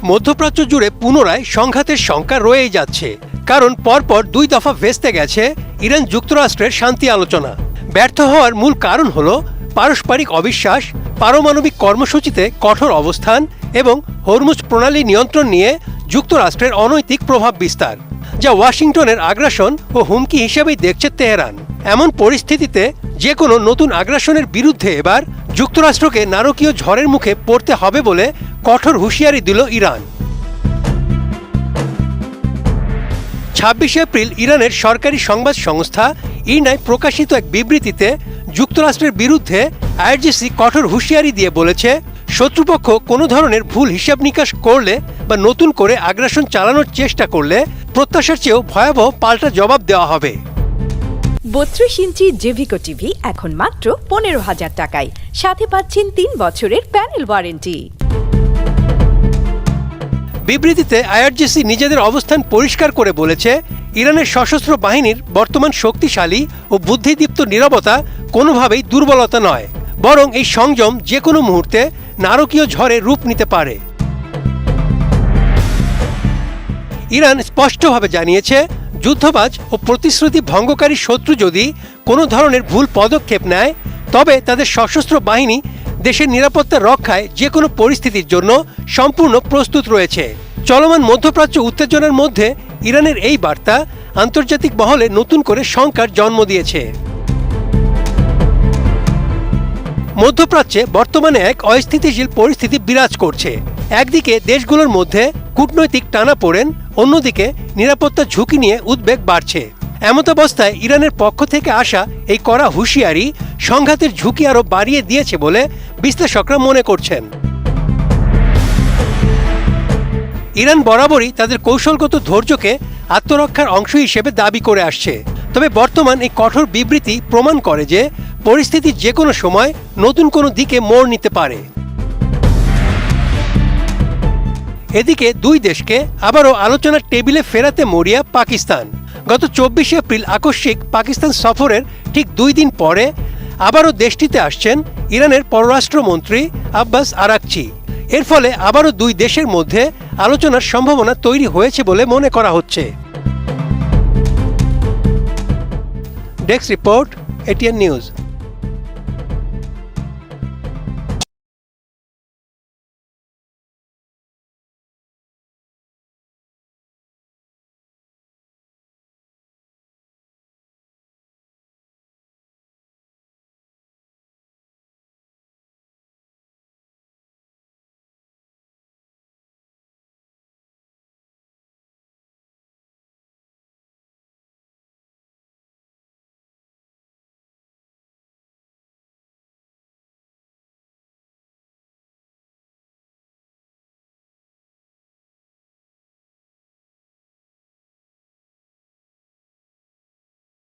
মধ্যপ্রাচ্য জুড়ে পুনরায় সংঘাতের শঙ্কা রয়েই যাচ্ছে, কারণ পরপর 2 দফা ভেস্তে গেছে ইরান যুক্তরাষ্ট্রের শান্তি আলোচনা। ব্যর্থ হওয়ার মূল কারণ হল পারস্পরিক অবিশ্বাস, পারমাণবিক কর্মসূচিতে কঠোর অবস্থান এবং হরমুজ প্রণালী নিয়ন্ত্রণ নিয়ে যুক্তরাষ্ট্রের অনৈতিক প্রভাব বিস্তার, যা ওয়াশিংটনের আগ্রাসন ও হুমকি হিসেবেই দেখছে তেহরান। এমন পরিস্থিতিতে যে কোনো নতুন আগ্রাসনের বিরুদ্ধে এবার যুক্তরাষ্ট্রকে নারকীয় ঝড়ের মুখে পড়তে হবে বলে কঠোর হুঁশিয়ারি দিল ইরান। 26 এপ্রিল ইরানের সরকারি সংবাদ সংস্থা ইরনায় প্রকাশিত এক বিবৃতিতে যুক্তরাষ্ট্রের বিরুদ্ধে আইআরজিসি কঠোর হুঁশিয়ারি দিয়ে বলেছে, শত্রুপক্ষ কোনো ধরনের ভুল হিসাব নিকাশ করলে বা নতুন করে আগ্রাসন চালানোর চেষ্টা করলে প্রত্যাশার চেয়েও ভয়াবহ পাল্টা জবাব দেওয়া হবে। 32 ইঞ্চি জেভিকো টিভি এখন মাত্র 15,000 টাকায়, সাথে পাচ্ছেন 3 বছরের প্যানেল ওয়ারেন্টি। বিবৃতিতে আইআরজিসি নিজেদের অবস্থান পরিষ্কার করে বলেছে, ইরানের সশস্ত্র বাহিনীর বর্তমান শক্তিশালী ও বুদ্ধিদীপ্ত নীরবতা কোনোভাবেই দুর্বলতা নয়, বরং এই সংযম যে কোনো মুহূর্তে নারকীয় ঝড়ে রূপ নিতে পারে। ইরান স্পষ্টভাবে জানিয়েছে, যুদ্ধবাজ ও প্রতিশ্রুতি ভঙ্গকারী শত্রু যদি কোনো ধরনের ভুল পদক্ষেপ নেয়, তবে তাদের সশস্ত্র বাহিনী দেশের নিরাপত্তা রক্ষায় যে কোনো পরিস্থিতির জন্য সম্পূর্ণ প্রস্তুত রয়েছে। চলমান মধ্যপ্রাচ্য উত্তেজনার মধ্যে ইরানের এই বার্তা আন্তর্জাতিক মহলে নতুন করে শঙ্কার জন্ম দিয়েছে। মধ্যপ্রাচ্যে বর্তমানে এক অস্থিতিশীল পরিস্থিতি বিরাজ করছে। একদিকে দেশগুলোর মধ্যে কূটনৈতিক টানাপোড়েন, অন্যদিকে নিরাপত্তা ঝুঁকি নিয়ে উদ্বেগ বাড়ছে। এমতাবস্থায় ইরানের পক্ষ থেকে আসা এই কড়া হুঁশিয়ারি সংঘাতের ঝুঁকি আরও বাড়িয়ে দিয়েছে বলে বিশ্লেষকরা মনে করছেন। ইরান বরাবরই তাদের কৌশলগত ধৈর্যকে আত্মরক্ষার অংশ হিসেবে দাবি করে আসছে, তবে বর্তমান এই কঠোর বিবৃতি প্রমাণ করে যে পরিস্থিতি যে কোনো সময় নতুন কোনো দিকে মোড় নিতে পারে। এদিকে 2 দেশকে আবারও আলোচনার টেবিলে ফেরাতে মরিয়া পাকিস্তান। গত 24 এপ্রিল আকস্মিক পাকিস্তান সফরের ঠিক 2 দিন পরে আবারও দেশটিতে আসছেন ইরানের পররাষ্ট্রমন্ত্রী আব্বাস আরাকচি। এর ফলে আবারও 2 দেশের মধ্যে আলোচনার সম্ভাবনা তৈরি হয়েছে বলে মনে করা হচ্ছে। Desk report, ATN news.